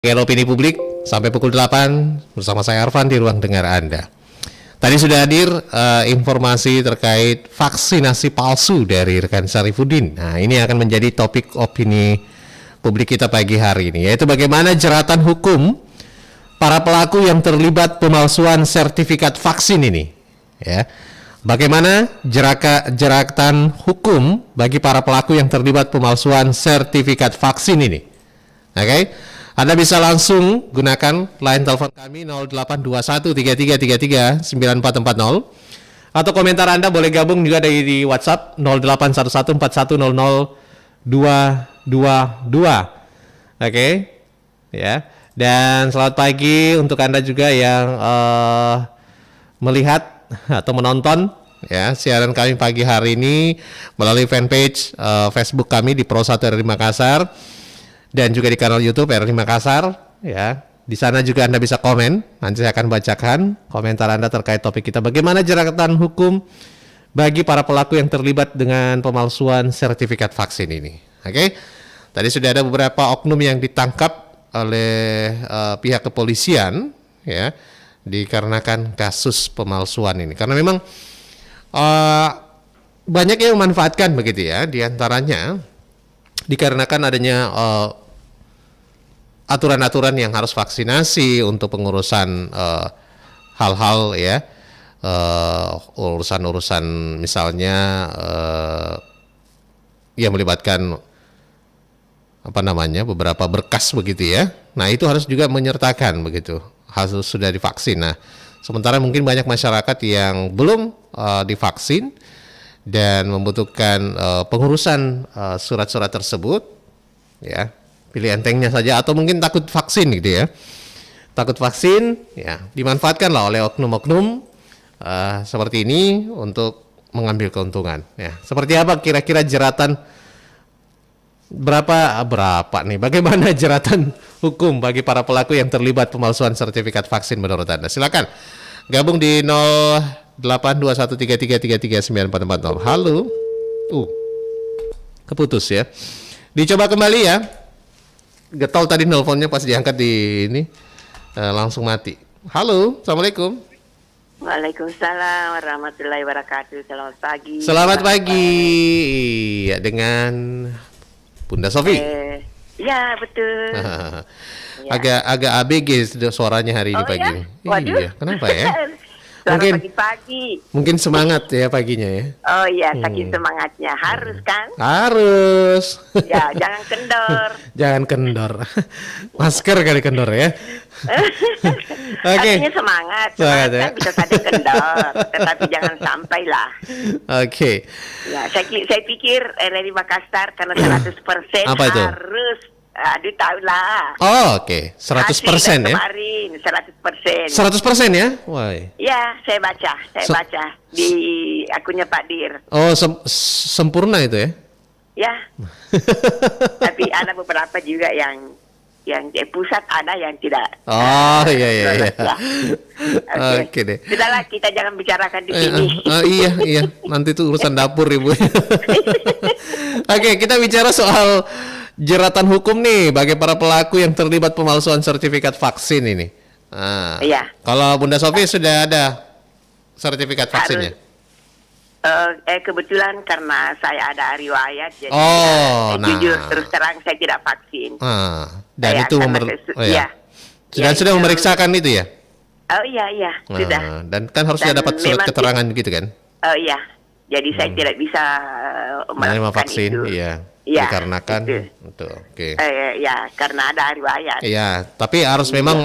Opini publik sampai pukul 8 bersama saya Arfan di ruang dengar Anda. Tadi sudah hadir informasi terkait vaksinasi palsu dari rekan Syarifuddin. Nah, ini akan menjadi topik opini publik kita pagi hari ini, yaitu bagaimana jeratan hukum para pelaku yang terlibat pemalsuan sertifikat vaksin ini. Ya, bagaimana jeratan hukum bagi para pelaku yang terlibat pemalsuan sertifikat vaksin ini? Oke. Anda bisa langsung gunakan line telepon kami 082133339440 atau komentar Anda boleh gabung juga di WhatsApp 081141402222. Oke, ya. Dan selamat pagi untuk Anda juga yang melihat atau menonton ya siaran kami pagi hari ini melalui fanpage Facebook kami di Pro 1 RRI Makassar. Dan juga di kanal YouTube RRI Makassar, ya. Di sana juga Anda bisa komen. Nanti saya akan bacakan komentar Anda terkait topik kita. Bagaimana jeratan hukum bagi para pelaku yang terlibat dengan pemalsuan sertifikat vaksin ini? Oke. Tadi sudah ada beberapa oknum yang ditangkap oleh pihak kepolisian, ya, dikarenakan kasus pemalsuan ini. Karena memang banyak yang memanfaatkan begitu ya, diantaranya dikarenakan adanya aturan-aturan yang harus vaksinasi untuk pengurusan hal-hal ya, urusan-urusan misalnya yang melibatkan beberapa berkas begitu ya. Nah, itu harus juga menyertakan begitu harus sudah divaksin. Nah, sementara mungkin banyak masyarakat yang belum divaksin dan membutuhkan pengurusan surat-surat tersebut, ya, pilih entengnya saja atau mungkin takut vaksin gitu ya, takut vaksin, ya, dimanfaatkanlah oleh oknum-oknum seperti ini untuk mengambil keuntungan. Ya, seperti apa kira-kira jeratan berapa nih? Bagaimana jeratan hukum bagi para pelaku yang terlibat pemalsuan sertifikat vaksin menurut Anda? Silakan gabung di 082133333940. Halo. Keputus ya. Dicoba kembali ya. Getol tadi nelponnya pas diangkat di ini langsung mati. Halo, Assalamualaikum. Waalaikumsalam warahmatullahi wabarakatuh. Selamat pagi. Selamat pagi. Ya, dengan Bunda Sofi. Ya, betul. Ya. Agak ABG suaranya hari ini pagi ya? ini. Waduh. Iya, kenapa ya? Mungkin pagi-pagi. Mungkin semangat ya paginya ya. Oh iya, saking semangatnya. Harus kan? Harus. Ya, jangan kendor. Jangan kendor. Masker kali kendor ya. Oke. Artinya semangat ya. kan bisa saja kendor, tetapi jangan sampai lah. Oke. Ya, saya pikir RRI Makassar karena 100% Apa itu? harus tahu lah. Oh, oke. 100% ya. Kemarin 100%. 100% ya? Wah. Ya, saya baca di akunnya Pak Dir. Oh, sempurna itu ya? Ya. Tapi ada beberapa juga yang di pusat ada yang tidak. Oh, iya. Oke deh. Sudahlah, kita jangan bicarakan di sini. Iya. Nanti itu urusan dapur Ibu. Oke, kita bicara soal jeratan hukum nih bagi para pelaku yang terlibat pemalsuan sertifikat vaksin ini. Nah, iya. Kalau Bunda Sofi sudah ada sertifikat vaksinnya? Kebetulan karena saya ada riwayat, jadi jujur terus terang saya tidak vaksin. Dan itu sudah memeriksakan itu ya? Oh iya, sudah. Dan kan harusnya dapat surat keterangan gitu kan? Oh iya, jadi saya tidak bisa menerima vaksin, itu. Iya. Ya, dikarenakan itu. Oke. Ya, karena ada riwayat. Iya, tapi harus memang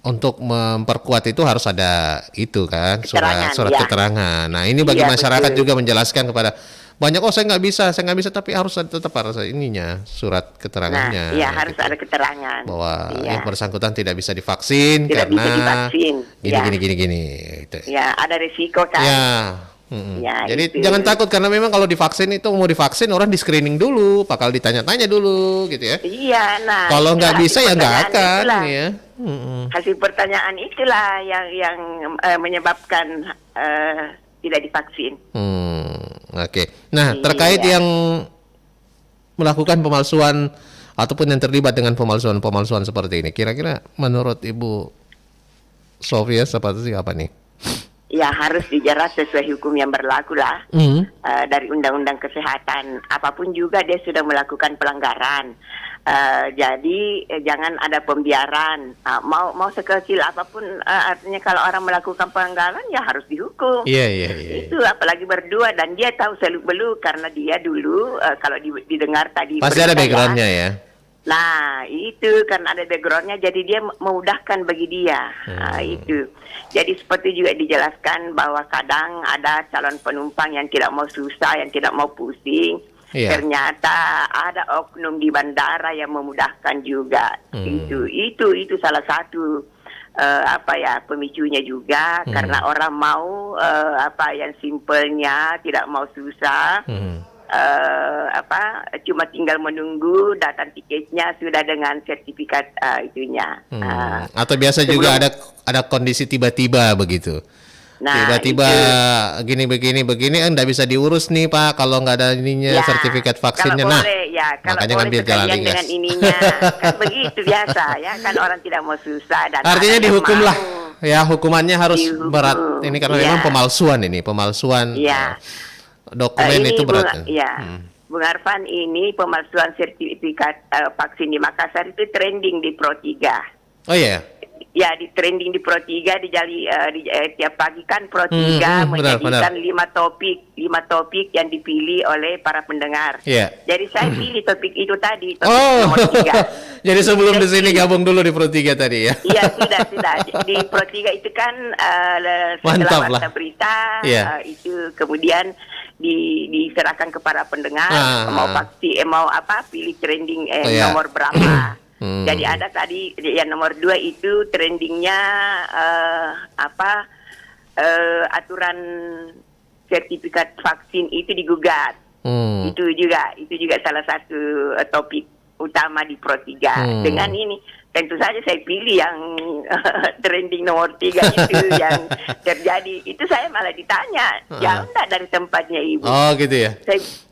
untuk memperkuat itu harus ada itu kan, surat keterangan. Nah, ini bagi masyarakat juga menjelaskan kepada banyak, saya nggak bisa, tapi harus tetap harus ininya surat keterangannya. Nah, iya, harus ada keterangan bahwa yang bersangkutan tidak bisa divaksin karena gini. Gitu. Ya, ada risiko kan. Ya. Ya, jadi gitu. Jangan takut karena memang kalau divaksin itu mau divaksin orang di screening dulu, bakal ditanya-tanya dulu gitu ya. Iya, nah. Kalau nggak bisa ya nggak akan ya. Hasil pertanyaan itulah yang menyebabkan tidak divaksin. Oke. Nah, terkait yang melakukan pemalsuan ataupun yang terlibat dengan pemalsuan seperti ini. Kira-kira menurut Ibu Sofia seperti apa nih? Ya harus dijerat sesuai hukum yang berlaku lah. Dari undang-undang kesehatan, apapun juga dia sudah melakukan pelanggaran. Jadi jangan ada pembiaran. Mau sekecil apapun, artinya kalau orang melakukan pelanggaran ya harus dihukum. Iya. Itu apalagi berdua, dan dia tahu seluk-beluk karena dia dulu kalau didengar tadi Pasti ada berita backgroundnya ya. Nah, itu karena ada backgroundnya, jadi dia memudahkan bagi dia. Itu. Jadi seperti juga dijelaskan bahwa kadang ada calon penumpang yang tidak mau susah, yang tidak mau pusing. Iya. Ternyata ada oknum di bandara yang memudahkan juga. Itu salah satu pemicunya juga, karena orang mau yang simpelnya, tidak mau susah. Cuma tinggal menunggu datang tiketnya sudah dengan sertifikat itunya. Atau biasa juga ada kondisi tiba-tiba begitu. Nah, Tiba-tiba begini enggak bisa diurus nih Pak kalau nggak ada ininya, sertifikat vaksinnya. Kalau boleh, kalau makanya boleh ngambil jalan sekalian lintas. dengan ininya. Kan begitu biasa ya, kan orang tidak mau susah dan Artinya ada yang dihukum lah. mau. Ya, hukumannya harus Dihukum. berat. Ini karena memang pemalsuan. Iya. Dokumen Ini itu berat. Bung Arfan, ini pemalsuan sertifikat vaksin di Makassar itu trending di Pro 3. Oh iya. Ya, di trending di Pro 3 tiap pagi kan Pro 3 benar. menjadikan 5 topik yang dipilih oleh para pendengar. Iya. Jadi saya pilih topik itu tadi, topik Oh. nomor 3. Jadi sebelum di sini gabung dulu di Pro 3 tadi ya. Iya, sudah. Di Pro 3 itu kan Mantap setelah lah. baca berita, Iya. itu kemudian diserahkan kepada pendengar mau pilih trending iya. nomor berapa. Jadi ada tadi yang nomor 2 itu trendingnya aturan sertifikat vaksin itu digugat. Itu juga salah satu topik utama di Pro 3. Dengan ini tentu saja saya pilih yang trending nomor 3 itu yang terjadi. Itu saya malah ditanya, jauh enggak dari tempatnya Ibu? Oh gitu ya.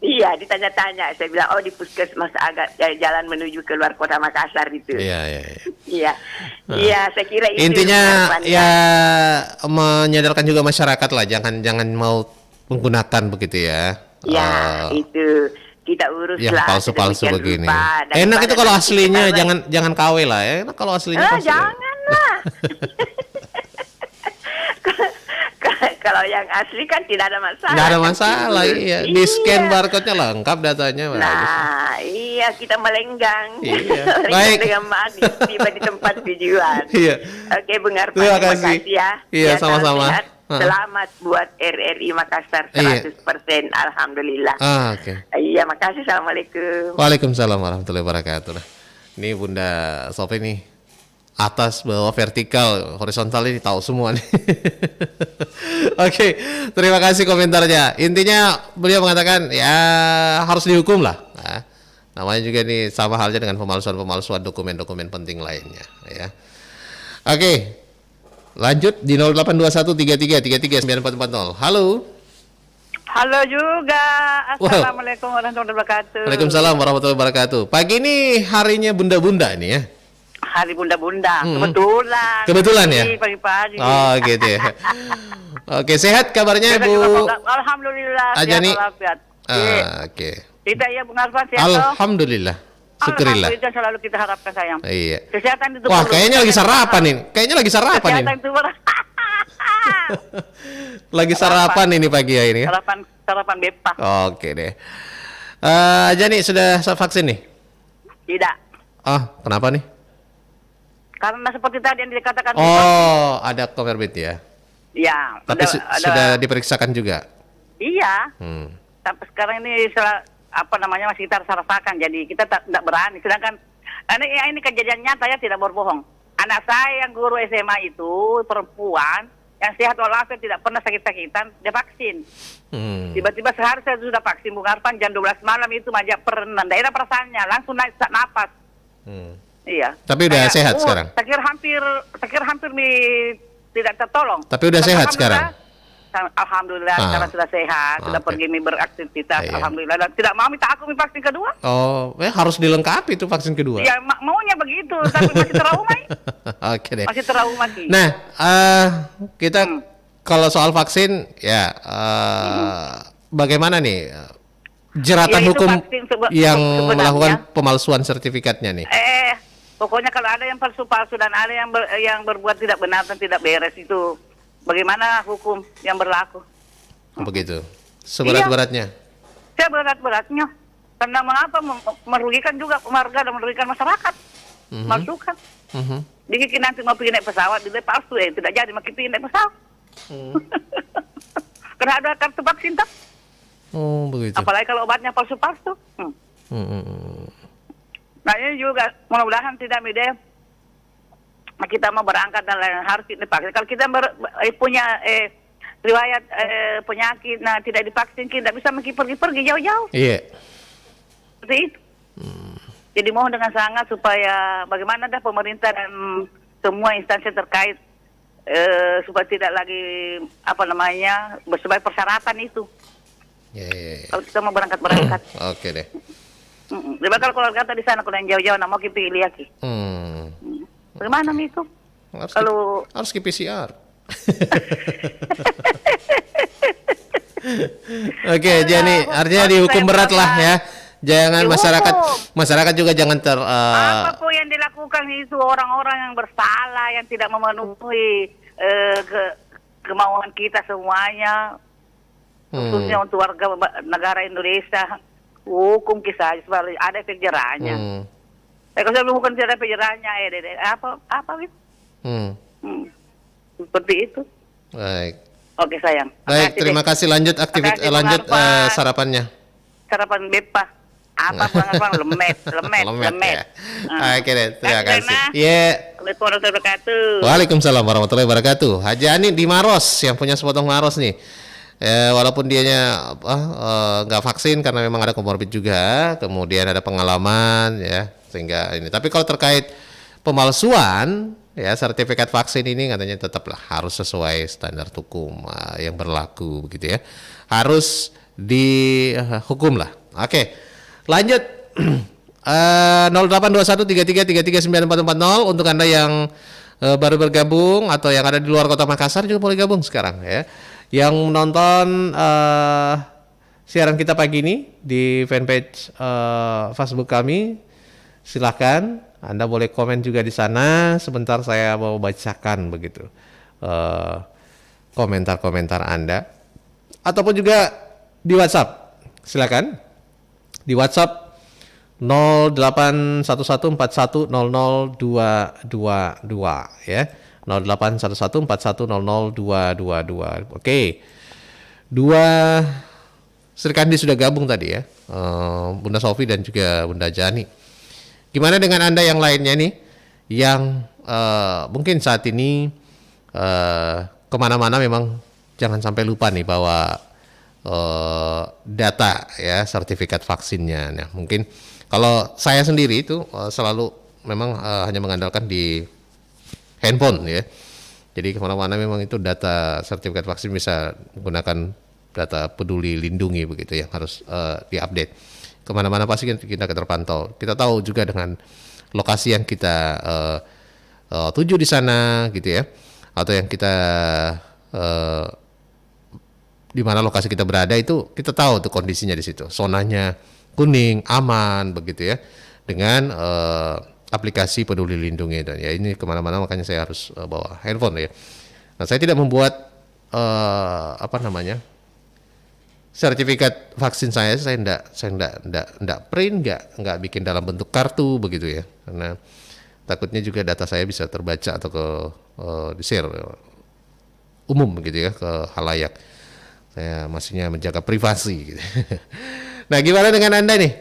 Iya, ditanya-tanya. Saya bilang, di puskesmas agak jalan menuju ke luar kota Makassar itu. Iya. Iya, saya kira itu. Intinya harapannya. ya menyadarkan juga masyarakat lah, jangan mau menggunakan begitu ya. Ya, itu kita urus Yang lah. palsu-palsu sedemikian begini. rupa. Enak itu kalau Daripada aslinya kita jangan KW lah ya. Enak kalau aslinya palsu. janganlah. Kalau yang asli kan tidak ada masalah. Nggak ada kan, masalah, Ibu? iya. Di scan barcode-nya lengkap datanya. bagus. Nah, iya kita melenggang. Iya. Melenggang Baik. dengan manis tiba di tempat tujuan. Iya. Oke, Bung Arfan, Terima terima kasih. kasih ya. Iya, Ya, salam sama-sama. sehat. Selamat buat RRI Makassar 100%. Alhamdulillah. Oke. Iya, makasih. Assalamualaikum. Waalaikumsalam warahmatullahi wabarakatuh. Nah, ini Bunda Sofi nih, atas, bawah, vertikal, horizontal ini tahu semua nih. Oke, terima kasih komentarnya. Intinya beliau mengatakan ya harus dihukum lah. Nah, namanya juga nih sama halnya dengan pemalsuan dokumen-dokumen penting lainnya. Ya. Oke, lanjut di 082133339440. Halo. Halo juga. Assalamualaikum warahmatullahi wabarakatuh. Waalaikumsalam warahmatullahi wabarakatuh. Pagi ini harinya bunda-bunda nih ya. Hari bunda-bunda. Kebetulan ya? Pagi-pagi. Oh gitu ya. Oke, sehat kabarnya Bu Alhamdulillah. Ajani? Sehat walafiat. Oke. Kita ya Bung Arfan sehat toh? Alhamdulillah. Syukurillah. Alhamdulillah selalu kita harapkan sayang. Iya. Kesehatan itu Wah, perlu. kayaknya lagi sarapan nih. Kayaknya lagi sarapan Kesehatan ini. itu Lagi sarapan ini pagi ya ini ya. sarapan bebas. Oke deh. Ajani sudah vaksin nih? Tidak. Oh, kenapa nih? Karena seperti tadi yang dikatakan. Oh, ada comorbid ya. Iya. Tapi sudah diperiksakan juga. Iya. Sampai sekarang ini masih kita rasakan. Jadi kita tidak berani. Sedangkan ini kejadian nyata ya, tidak berbohong. Anak saya yang guru SMA itu perempuan yang sehat walafiat, tidak pernah sakit-sakitan, dia vaksin. Tiba-tiba sehari saya sudah vaksin Bung Arfan, jam 12 malam itu majak daerah perasaannya langsung naik sesak napas. Iya. Tapi udah sehat sekarang. Saya kira hampir tidak tertolong. Tapi udah sehat sekarang. alhamdulillah sekarang sudah sehat, sudah oke. pergi beraktivitas, Iya. alhamdulillah. Dan tidak mau minta aku vaksin kedua. Oh, harus dilengkapi itu vaksin kedua. Ya maunya begitu, tapi masih trauma. Oke deh. Masih trauma sih. Nah, kita kalau soal vaksin ya bagaimana nih jeratan Ya, itu hukum vaksin yang sebenarnya. melakukan pemalsuan sertifikatnya nih? Pokoknya kalau ada yang palsu-palsu dan ada yang berbuat tidak benar dan tidak beres itu, bagaimana hukum yang berlaku? Begitu. Seberat-beratnya. Saya berat-beratnya. Karena mengapa merugikan juga warga dan merugikan masyarakat. Masukan. Mhm. Jadi nanti mau pergi naik pesawat, dia palsu tidak jadi makin pergi naik pesawat. Karena ada kartu vaksin tak? Oh, begitu. Apalagi kalau obatnya palsu-palsu. Nah ini juga mudah-mudahan tidak beda. Kita mau berangkat dan lain harus divaksin. Kalau kita punya riwayat penyakit, nah tidak divaksin kita bisa pergi-pergi jauh-jauh. Iya. Seperti itu. Jadi mohon dengan sangat supaya bagaimana dah pemerintah dan semua instansi terkait supaya tidak lagi sebagai persyaratan itu. Iya. Kalau kita mau berangkat. Oke deh. Jadi kalau keluarga tadi sana kalau yang jauh-jauh, nak mau kita pilih lagi. Bagaimana itu? Harus ke PCR. Oke, jadi artinya dihukum berat lah ya. Jangan masyarakat juga jangan apapun yang dilakukan itu orang-orang yang bersalah yang tidak memenuhi kemauan kita semuanya, khususnya untuk warga negara Indonesia, hukum kisah sebagai ada efek jerahnya. Kalau saya bukan tidak ada efek jerahnya, apa gitu? Seperti itu. Baik. Oke sayang. Baik, terima kasih. Lanjut sarapannya. Sarapan bepa. Apa bang lemet. Ya. Oke deh, terima kasih. Assalamualaikum warahmatullahi wabarakatuh. Waalaikumsalam warahmatullahi wabarakatuh. Haji Ani di Maros yang punya sepotong Maros nih. Walaupun dianya nggak vaksin karena memang ada komorbid juga, kemudian ada pengalaman ya sehingga ini. Tapi kalau terkait pemalsuan ya sertifikat vaksin ini katanya tetaplah harus sesuai standar hukum yang berlaku begitu ya. Harus dihukum lah. Oke. Lanjut 082133339440 untuk Anda yang baru bergabung atau yang ada di luar kota Makassar juga boleh gabung sekarang ya. Yang menonton siaran kita pagi ini di fanpage Facebook kami, silakan Anda boleh komen juga di sana. Sebentar saya mau bacakan begitu komentar-komentar Anda ataupun juga di WhatsApp. Silakan di WhatsApp 081141002222 ya. 081141002222. Oke. Sri Kandi sudah gabung tadi ya. Bunda Sofi dan juga Bunda Jani. Gimana dengan Anda yang lainnya nih yang mungkin saat ini kemana-mana memang jangan sampai lupa nih bahwa data ya sertifikat vaksinnya. Nah, mungkin kalau saya sendiri itu selalu memang hanya mengandalkan di handphone ya. Jadi kemana-mana memang itu data sertifikat vaksin bisa menggunakan data peduli lindungi begitu yang harus diupdate. Kemana-mana pasti kita terpantau. Kita tahu juga dengan lokasi yang kita tuju di sana gitu ya, atau yang kita di mana lokasi kita berada itu kita tahu tuh kondisinya di situ, zonanya kuning, aman begitu ya, dengan aplikasi peduli lindungi. Dan ya ini kemana-mana makanya saya harus bawa handphone ya. Nah saya tidak membuat sertifikat vaksin saya enggak print, enggak bikin dalam bentuk kartu begitu ya, karena takutnya juga data saya bisa terbaca atau di share umum begitu ya ke halayak. Saya masihnya menjaga privasi gitu. Nah gimana dengan Anda nih?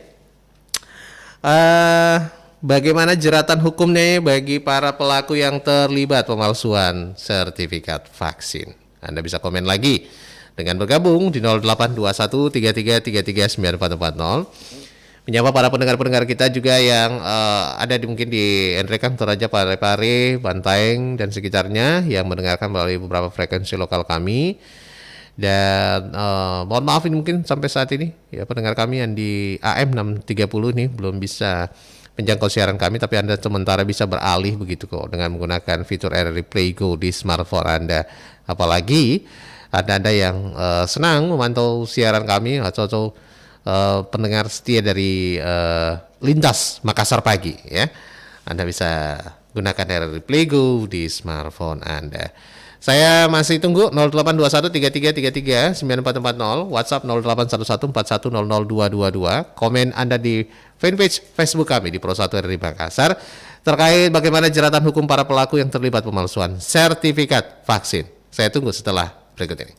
Bagaimana jeratan hukumnya bagi para pelaku yang terlibat pemalsuan sertifikat vaksin? Anda bisa komen lagi dengan bergabung di 082133339440. Menyapa para pendengar-pendengar kita juga yang ada mungkin di Enrekan, Toraja, Parepare, Bantaeng dan sekitarnya yang mendengarkan melalui beberapa frekuensi lokal kami. Dan mohon maaf ini mungkin sampai saat ini ya pendengar kami yang di AM 630 nih belum bisa menjangkau siaran kami, tapi Anda sementara bisa beralih begitu kok dengan menggunakan fitur RRI Play Go di smartphone Anda. Apalagi ada yang senang memantau siaran kami atau pendengar setia dari Lintas Makassar Pagi ya. Anda bisa gunakan RRI Play Go di smartphone Anda. Saya masih tunggu 082133339440, WhatsApp 081141000222, komen Anda di fanpage Facebook kami di Pro 1 RRI Makassar terkait bagaimana jeratan hukum para pelaku yang terlibat pemalsuan sertifikat vaksin. Saya tunggu setelah berikut ini.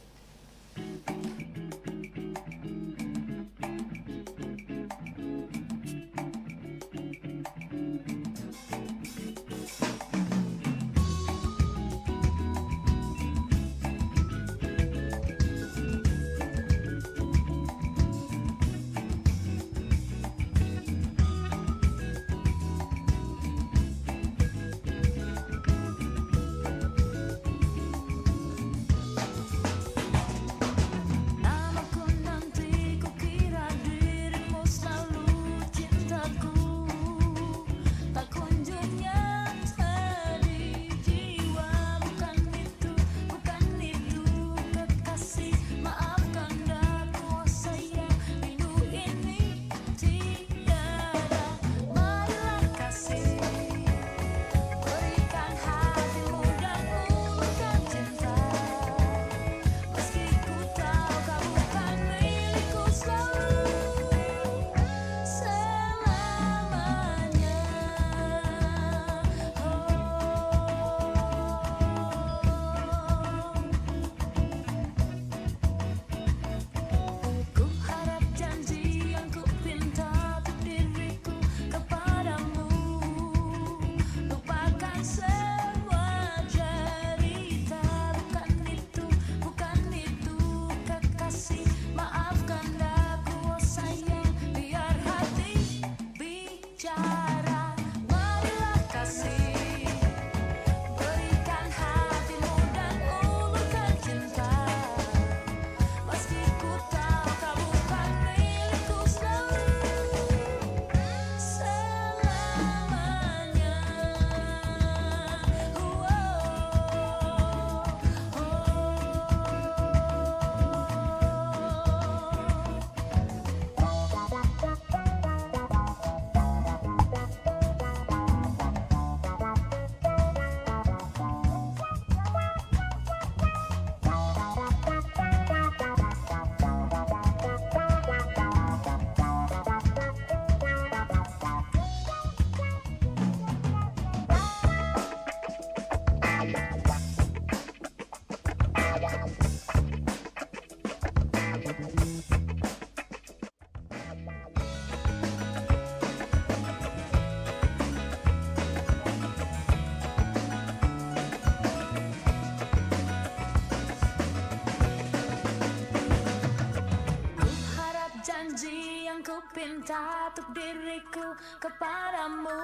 Pinta untuk diriku kepadamu,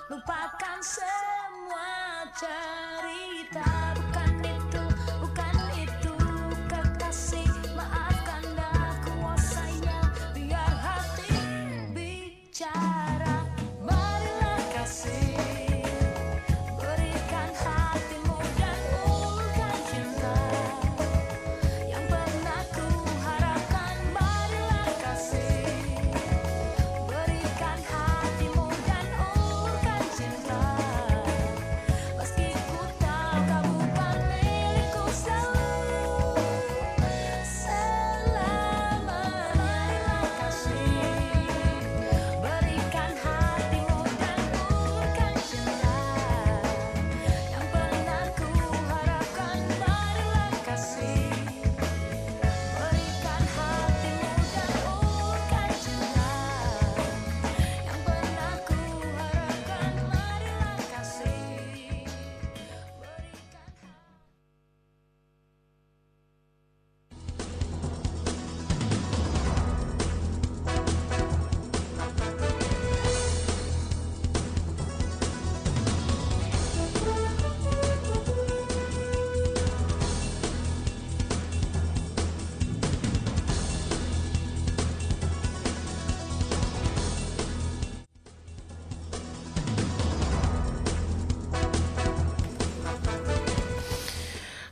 lupakan semua cerita. Bukan itu kekasih, maafkan dah kuasanya, biar hati bicara. Marilah kasih, berikan hatimu dan ulurkan cinta yang pernah ku harapkan. Marilah kasih, berikan hatimu dan ulurkan cinta, meski ku tahu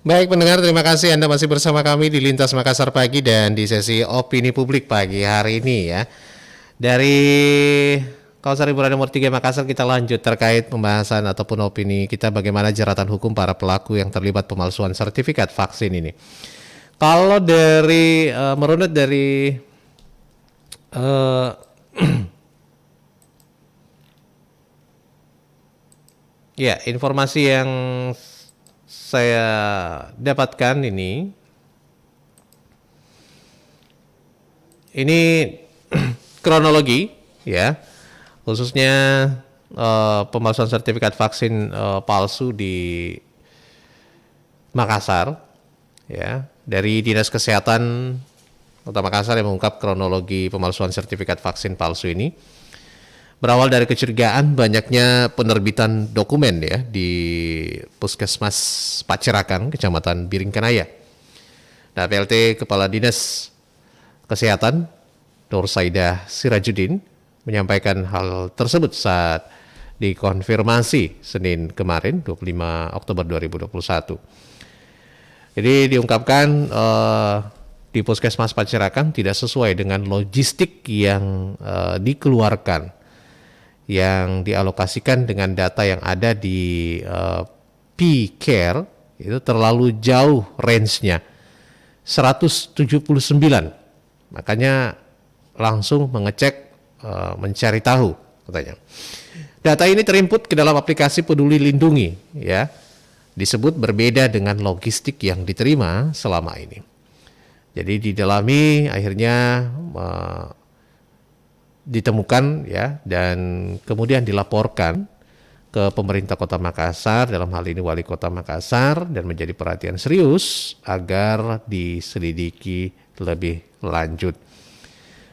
Baik pendengar, terima kasih Anda masih bersama kami di Lintas Makassar Pagi dan di sesi opini publik pagi hari ini ya. Dari Kawasan Hiburan nomor 3 Makassar kita lanjut terkait pembahasan ataupun opini kita bagaimana jeratan hukum para pelaku yang terlibat pemalsuan sertifikat vaksin ini. Kalau dari merunut dari ya informasi yang saya dapatkan ini kronologi ya, khususnya pemalsuan sertifikat vaksin palsu di Makassar ya, dari Dinas Kesehatan Kota Makassar yang mengungkap kronologi pemalsuan sertifikat vaksin palsu ini. Berawal dari kecurigaan banyaknya penerbitan dokumen ya di Puskesmas Pacerakan, Kecamatan Biringkanaya. Nah, PLT Kepala Dinas Kesehatan Nur Saidah Sirajuddin menyampaikan hal tersebut saat dikonfirmasi Senin kemarin 25 Oktober 2021. Jadi diungkapkan di Puskesmas Pacerakan tidak sesuai dengan logistik yang dikeluarkan, yang dialokasikan dengan data yang ada di P-Care, itu terlalu jauh range-nya 179. Makanya langsung mengecek, mencari tahu katanya. Data ini terinput ke dalam aplikasi Peduli Lindungi ya. Disebut berbeda dengan logistik yang diterima selama ini. Jadi didalami akhirnya ditemukan ya, dan kemudian dilaporkan ke pemerintah Kota Makassar, dalam hal ini Wali Kota Makassar, dan menjadi perhatian serius agar diselidiki lebih lanjut.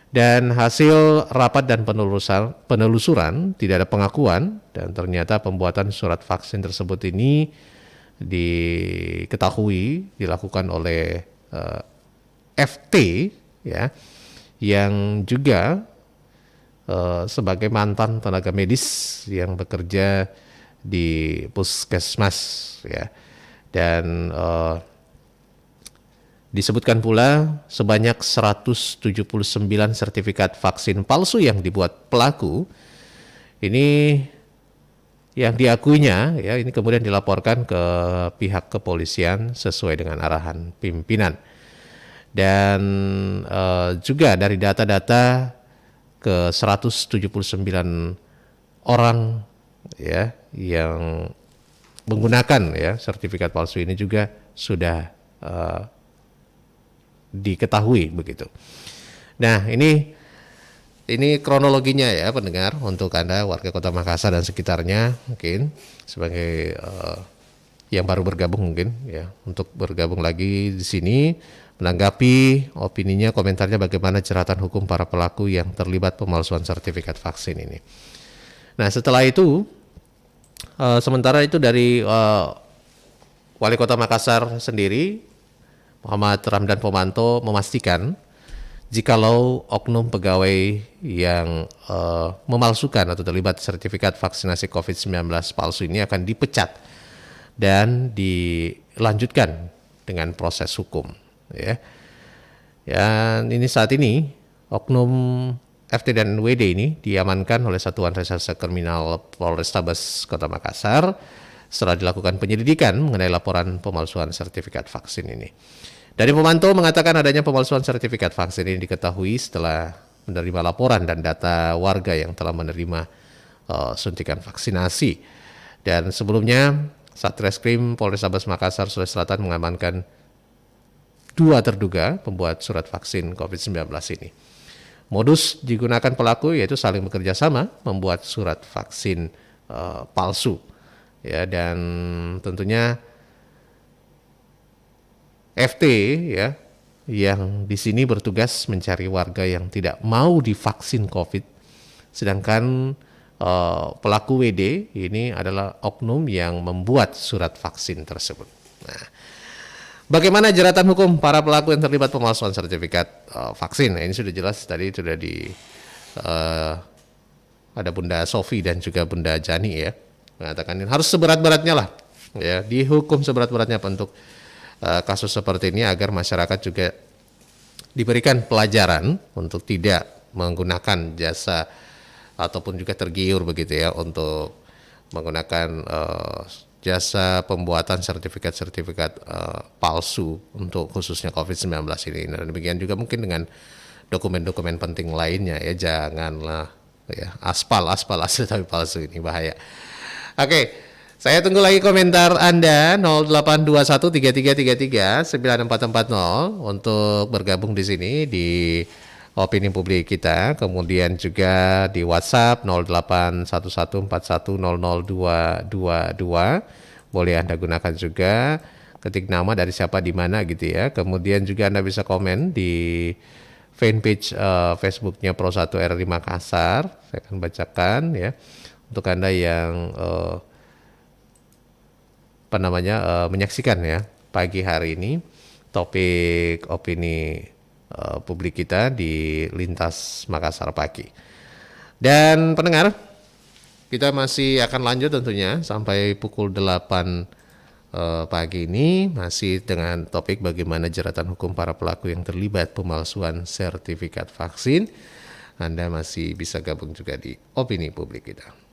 Dan hasil rapat dan penelusuran tidak ada pengakuan, dan ternyata pembuatan surat vaksin tersebut ini diketahui dilakukan oleh FT ya, yang juga sebagai mantan tenaga medis yang bekerja di Puskesmas ya. Dan disebutkan pula sebanyak 179 sertifikat vaksin palsu yang dibuat pelaku ini, yang diakuinya ya, ini kemudian dilaporkan ke pihak kepolisian sesuai dengan arahan pimpinan. Dan juga dari data-data ke 179 orang ya yang menggunakan ya sertifikat palsu ini juga sudah diketahui begitu. Nah, ini kronologinya ya pendengar, untuk Anda warga Kota Makassar dan sekitarnya, mungkin sebagai yang baru bergabung mungkin ya, untuk bergabung lagi di sini menanggapi opininya, komentarnya bagaimana jeratan hukum para pelaku yang terlibat pemalsuan sertifikat vaksin ini. Nah, setelah itu sementara itu dari Wali Kota Makassar sendiri, Muhammad Ramdan Pomanto, memastikan jikalau oknum pegawai yang memalsukan atau terlibat sertifikat vaksinasi COVID-19 palsu ini akan dipecat dan dilanjutkan dengan proses hukum. Ya, ini saat ini oknum FT dan WD ini diamankan oleh Satuan Reserse Kriminal Polrestabes Kota Makassar setelah dilakukan penyelidikan mengenai laporan pemalsuan sertifikat vaksin ini. Dari Pomanto mengatakan adanya pemalsuan sertifikat vaksin ini diketahui setelah menerima laporan dan data warga yang telah menerima suntikan vaksinasi. Dan sebelumnya Satreskrim Polrestabes Makassar Sulawesi Selatan mengamankan 2 terduga pembuat surat vaksin COVID-19 ini. Modus digunakan pelaku yaitu saling bekerja sama membuat surat vaksin palsu. Ya, dan tentunya FT ya yang di sini bertugas mencari warga yang tidak mau divaksin COVID, sedangkan pelaku WD ini adalah oknum yang membuat surat vaksin tersebut. Nah, bagaimana jeratan hukum para pelaku yang terlibat pemalsuan sertifikat vaksin? Nah, ini sudah jelas tadi, sudah ada Bunda Sofi dan juga Bunda Jani ya, mengatakan ini harus seberat-beratnya lah ya, dihukum seberat-beratnya untuk kasus seperti ini agar masyarakat juga diberikan pelajaran untuk tidak menggunakan jasa ataupun juga tergiur begitu ya untuk menggunakan jasa pembuatan sertifikat-sertifikat palsu untuk khususnya COVID-19 ini. Dan demikian juga mungkin dengan dokumen-dokumen penting lainnya ya, janganlah ya aspal asli tapi palsu, ini bahaya. Oke. Saya tunggu lagi komentar Anda 082133339440 untuk bergabung di sini di opini publik kita. Kemudian juga di WhatsApp 081141002222. Boleh Anda gunakan juga, ketik nama dari siapa di mana gitu ya. Kemudian juga Anda bisa komen di fanpage Facebooknya Pro1 RRI Makassar. Saya akan bacakan ya untuk Anda yang menyaksikan ya pagi hari ini topik opini publik kita di Lintas Makassar Pagi. Dan pendengar, kita masih akan lanjut tentunya sampai pukul 8 pagi ini masih dengan topik bagaimana jeratan hukum para pelaku yang terlibat pemalsuan sertifikat vaksin. Anda masih bisa gabung juga di opini publik kita.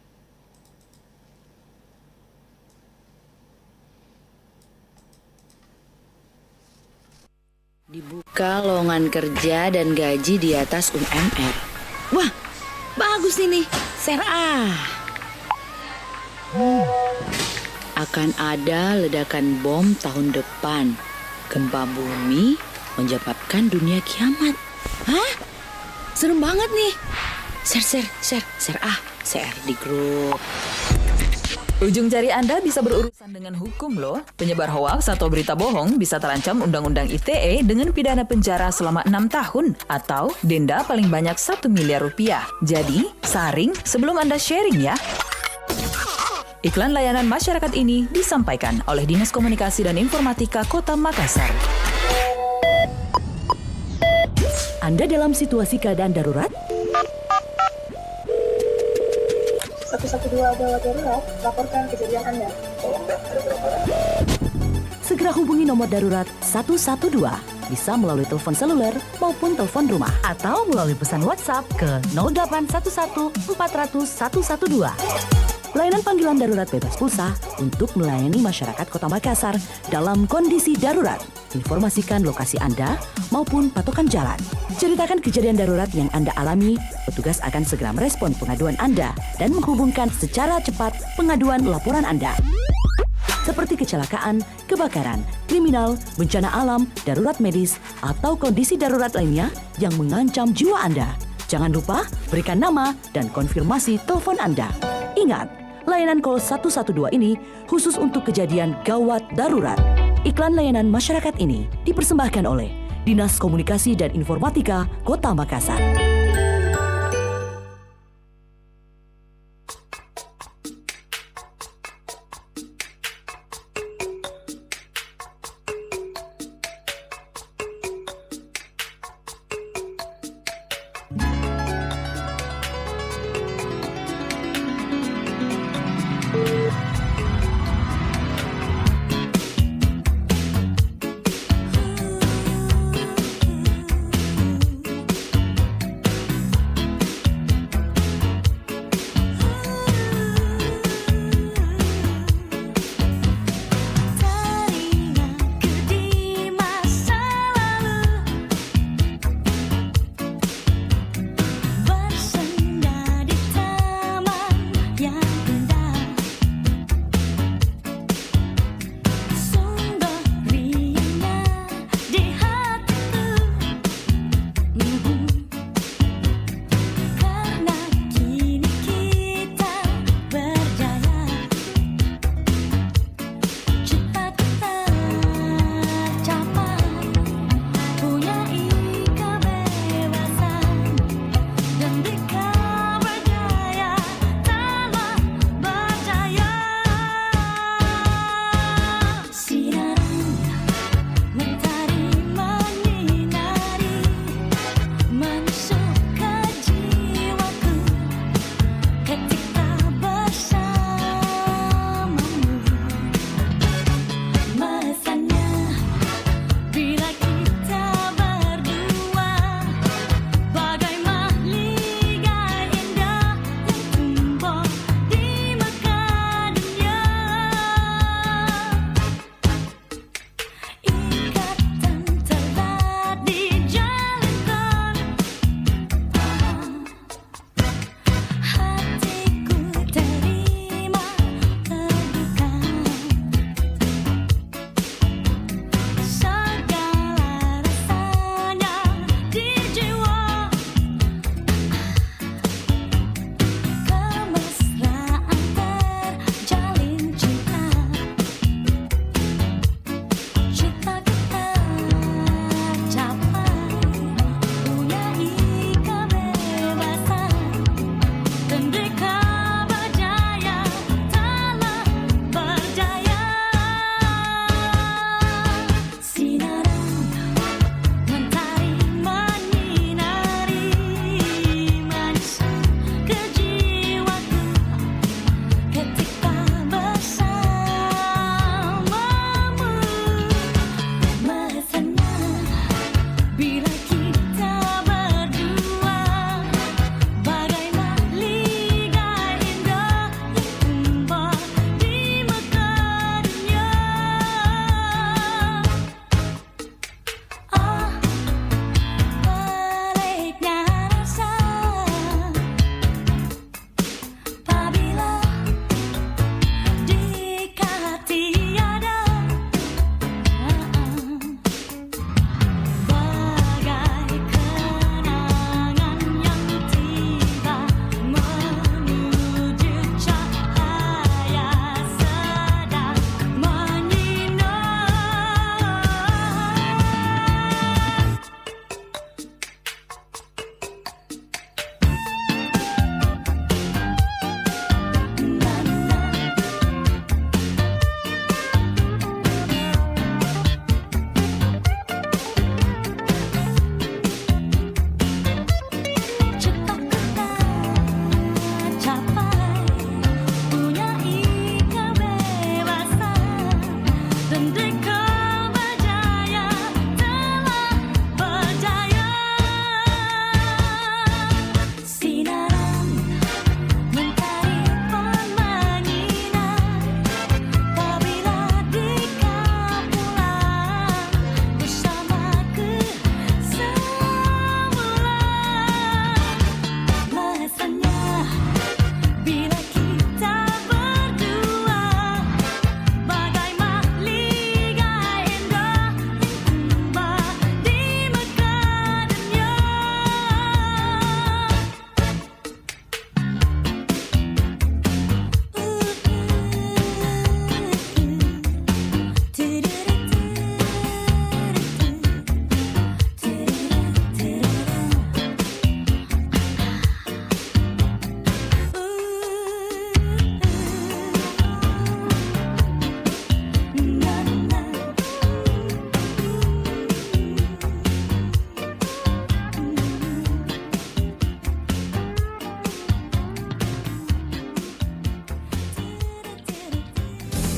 Dibuka lowongan kerja dan gaji di atas UMR. Wah, bagus ini. Share ah. Akan ada ledakan bom tahun depan. Gempa bumi menyebabkan dunia kiamat. Hah? Serem banget nih. Share ah. Share di grup. Ujung jari Anda bisa berurusan dengan hukum loh. Penyebar hoaks atau berita bohong bisa terancam Undang-Undang ITE dengan pidana penjara selama 6 tahun atau denda paling banyak 1 miliar rupiah. Jadi, saring sebelum Anda sharing ya. Iklan layanan masyarakat ini disampaikan oleh Dinas Komunikasi dan Informatika Kota Makassar. Anda dalam situasi keadaan darurat? 112 gawat darurat, laporkan kejadian Anda. Segera hubungi nomor darurat 112. Bisa melalui telepon seluler maupun telepon rumah. Atau melalui pesan WhatsApp ke 0811 400 112. Layanan panggilan darurat bebas pulsa untuk melayani masyarakat Kota Makassar dalam kondisi darurat. Informasikan lokasi Anda maupun patokan jalan. Ceritakan kejadian darurat yang Anda alami, petugas akan segera merespon pengaduan Anda dan menghubungkan secara cepat pengaduan laporan Anda. Seperti kecelakaan, kebakaran, kriminal, bencana alam, darurat medis, atau kondisi darurat lainnya yang mengancam jiwa Anda. Jangan lupa berikan nama dan konfirmasi telepon Anda. Ingat, layanan call 112 ini khusus untuk kejadian gawat darurat. Iklan layanan masyarakat ini dipersembahkan oleh Dinas Komunikasi dan Informatika Kota Makassar.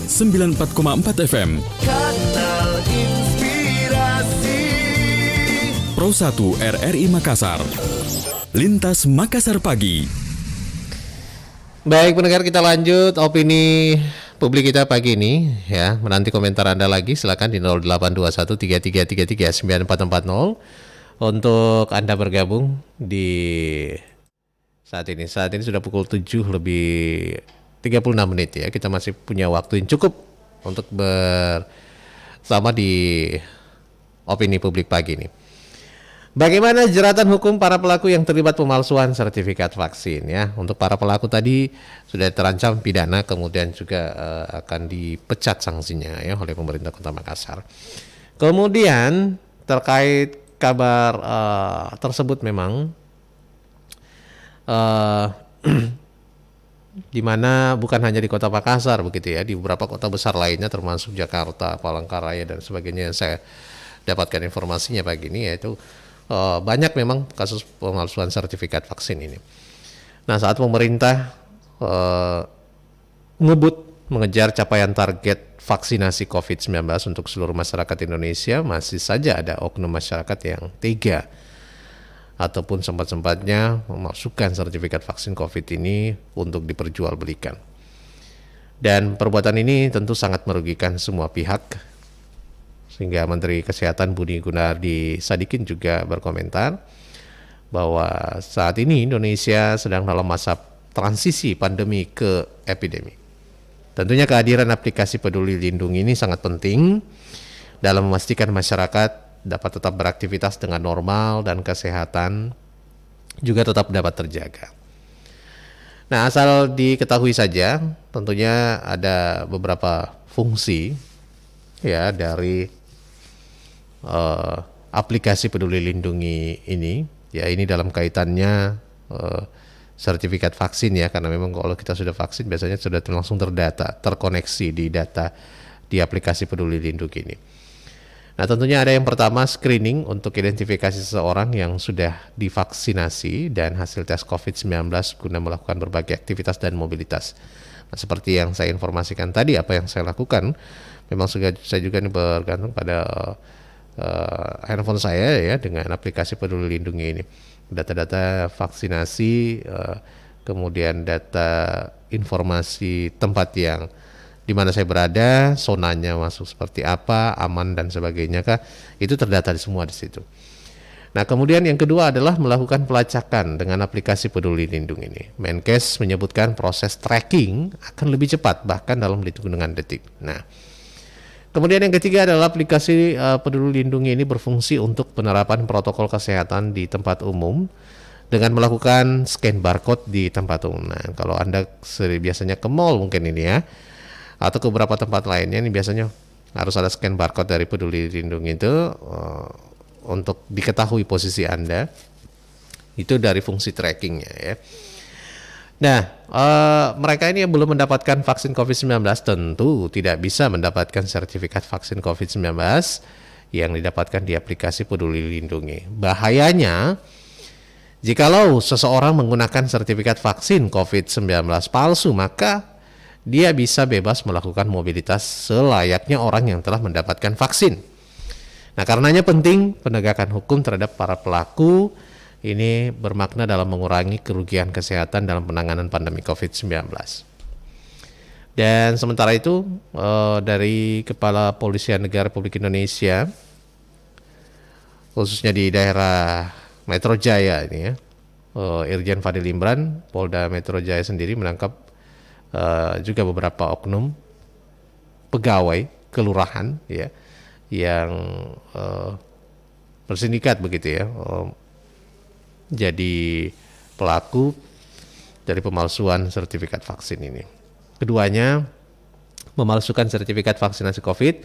94,4 FM. Kanal Inspirasi. Pro 1 RRI Makassar. Lintas Makassar Pagi. Baik pendengar, kita lanjut opini publik kita pagi ini ya. Menanti komentar Anda lagi, silakan di 082133339440 untuk Anda bergabung di saat ini. Saat ini sudah pukul 7 lebih 36 menit ya. Kita masih punya waktu yang cukup untuk bersama di opini publik pagi ini. Bagaimana jeratan hukum para pelaku yang terlibat pemalsuan sertifikat vaksin ya? Untuk para pelaku tadi sudah terancam pidana, kemudian juga akan dipecat sanksinya ya oleh pemerintah Kota Makassar. Kemudian terkait kabar tersebut memang di mana bukan hanya di Kota Makassar begitu ya, di beberapa kota besar lainnya termasuk Jakarta, Palangkaraya dan sebagainya yang saya dapatkan informasinya pagi ini, yaitu banyak memang kasus pemalsuan sertifikat vaksin ini. Nah, saat pemerintah ngebut mengejar capaian target vaksinasi COVID-19 untuk seluruh masyarakat Indonesia, masih saja ada oknum masyarakat yang tega ataupun sempat-sempatnya memasukkan sertifikat vaksin COVID ini untuk diperjualbelikan. Dan perbuatan ini tentu sangat merugikan semua pihak, sehingga Menteri Kesehatan Budi Gunadi Sadikin juga berkomentar bahwa saat ini Indonesia sedang dalam masa transisi pandemi ke epidemi. Tentunya kehadiran aplikasi Peduli Lindungi ini sangat penting dalam memastikan masyarakat dapat tetap beraktivitas dengan normal dan kesehatan juga tetap dapat terjaga. Nah, asal diketahui saja, tentunya ada beberapa fungsi ya dari aplikasi Peduli Lindungi ini, ya ini dalam kaitannya sertifikat vaksin ya, karena memang kalau kita sudah vaksin biasanya sudah langsung terdata, terkoneksi di data di aplikasi Peduli Lindungi ini. Nah, tentunya ada yang pertama screening untuk identifikasi seseorang yang sudah divaksinasi dan hasil tes COVID-19 guna melakukan berbagai aktivitas dan mobilitas. Nah, seperti yang saya informasikan tadi, apa yang saya lakukan, memang saya juga ini bergantung pada handphone saya ya dengan aplikasi Peduli Lindungi ini. Data-data vaksinasi, kemudian data informasi tempat yang di mana saya berada, zonanya masuk seperti apa, aman dan sebagainya kah, itu terdata semua di situ. Nah, kemudian yang kedua adalah melakukan pelacakan dengan aplikasi Peduli Lindungi ini. Menkes menyebutkan proses tracking akan lebih cepat, bahkan dalam hitungan detik. Nah, kemudian yang ketiga adalah aplikasi Peduli Lindungi ini berfungsi untuk penerapan protokol kesehatan di tempat umum dengan melakukan scan barcode di tempat umum. Nah, kalau Anda biasanya ke mall mungkin ini ya, atau ke beberapa tempat lainnya, ini biasanya harus ada scan barcode dari Peduli Lindungi itu untuk diketahui posisi Anda. Itu dari fungsi trackingnya ya. Nah, mereka ini yang belum mendapatkan vaksin COVID-19 tentu tidak bisa mendapatkan sertifikat vaksin COVID-19 yang didapatkan di aplikasi Peduli Lindungi. Bahayanya, jikalau seseorang menggunakan sertifikat vaksin COVID-19 palsu, maka dia bisa bebas melakukan mobilitas selayaknya orang yang telah mendapatkan vaksin. Nah, karenanya penting penegakan hukum terhadap para pelaku ini bermakna dalam mengurangi kerugian kesehatan dalam penanganan pandemi COVID-19. Dan sementara itu dari Kepala Polisian Negara Republik Indonesia, khususnya di daerah Metro Jaya ini ya, Irjen Fadil Imran, Polda Metro Jaya sendiri menangkap juga beberapa oknum pegawai kelurahan ya yang bersindikat begitu ya, jadi pelaku dari pemalsuan sertifikat vaksin ini. Keduanya memalsukan sertifikat vaksinasi COVID,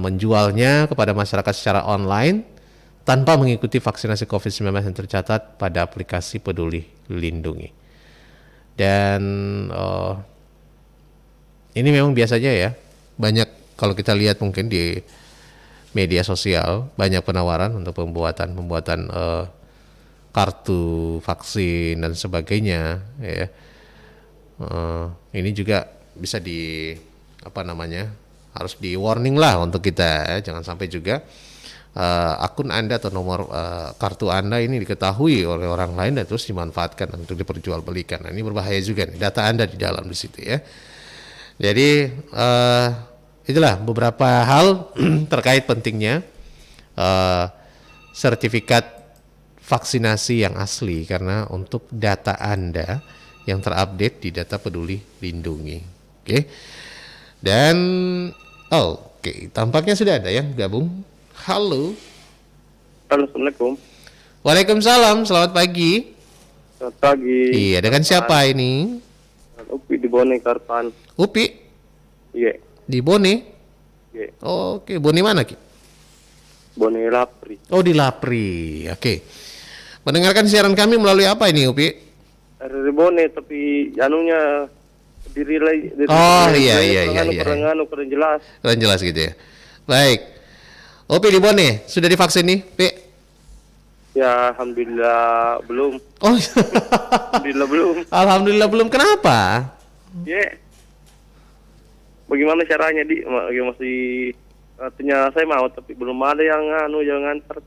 menjualnya kepada masyarakat secara online tanpa mengikuti vaksinasi COVID-19 yang tercatat pada aplikasi Peduli Lindungi. Dan ini memang biasanya ya, banyak kalau kita lihat mungkin di media sosial, banyak penawaran untuk pembuatan kartu vaksin dan sebagainya ya. Ini juga bisa harus di warning lah untuk kita, jangan sampai juga akun Anda atau nomor kartu Anda ini diketahui oleh orang lain dan terus dimanfaatkan untuk diperjualbelikan. Nah, ini berbahaya juga nih, data Anda di dalam di situ ya. Jadi itulah beberapa hal terkait pentingnya sertifikat vaksinasi yang asli, karena untuk data Anda yang terupdate di data Peduli Lindungi. Oke. Dan tampaknya sudah ada yang gabung. Halo. Assalamualaikum. Waalaikumsalam, selamat pagi. Selamat pagi. Iya, dengan siapa ini? Upi di Bone Karpan. Upi? Iya. Di Bone? Iya. Oke, Bone mana Ki? Bone Lapri. Oh, di Lapri. Oke. Mendengarkan siaran kami melalui apa ini Upi? Dari Bone tapi anunya direlay. Oh iya. Kurang jelas. Kurang jelas gitu ya. Baik. Upi di Bone, sudah divaksin nih, Pi? Ya, alhamdulillah belum. Oh. Alhamdulillah belum. Alhamdulillah belum. Kenapa? Iya. Bagaimana caranya masih artinya saya mau tapi belum ada yang nganter.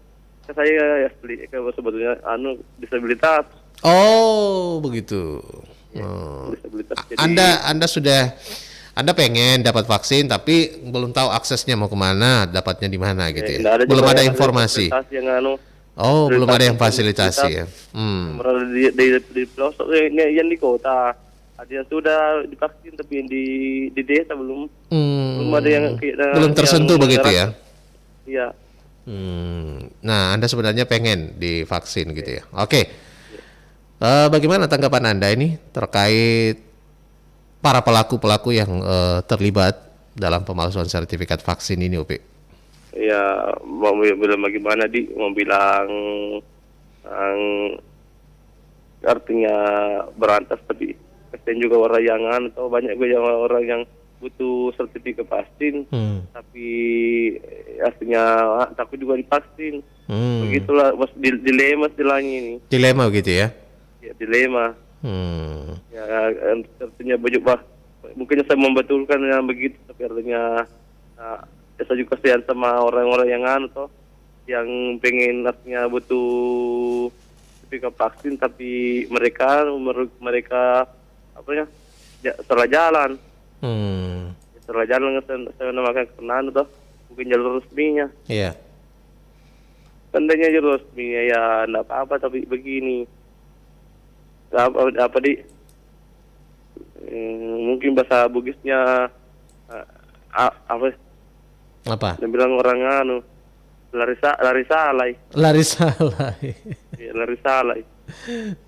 Saya ya sebetulnya disabilitas. Oh, begitu. Oh. Disabilitas. Jadi, Anda pengen dapat vaksin tapi belum tahu aksesnya mau kemana, dapatnya di mana gitu ya. Belum ada informasi. Belum ada yang fasilitasi ya. Di pelosok yang di kota ada yang sudah divaksin tapi yang di desa belum ada yang belum tersentuh yang begitu ya. Iya. Nah, Anda sebenarnya pengen divaksin gitu ya. Oke. Bagaimana tanggapan Anda ini terkait para pelaku-pelaku yang terlibat dalam pemalsuan sertifikat vaksin ini, Upi? Ya, mau bilang bagaimana mau bilang artinya berantas tapi kasihan juga orang yang atau banyak juga orang yang butuh sertifikat vaksin tapi artinya takut juga divaksin. Begitulah dilema istilahnya ini. Dilema gitu ya? Ya, dilema. Ya, artinya mungkin saya membetulkan yang begitu tapi artinya saya juga kasihan sama orang-orang yang yang pengen artinya butuh sertifikat vaksin tapi mereka salah jalan. Salah jalan saya namakan karena mungkin jalur resminya. Iya. Tandanya jalur resminya ya enggak apa-apa tapi begini. Mungkin bahasa Bugisnya apa? Dia bilang orang lari salai. Lari salai. Iya, lari salai.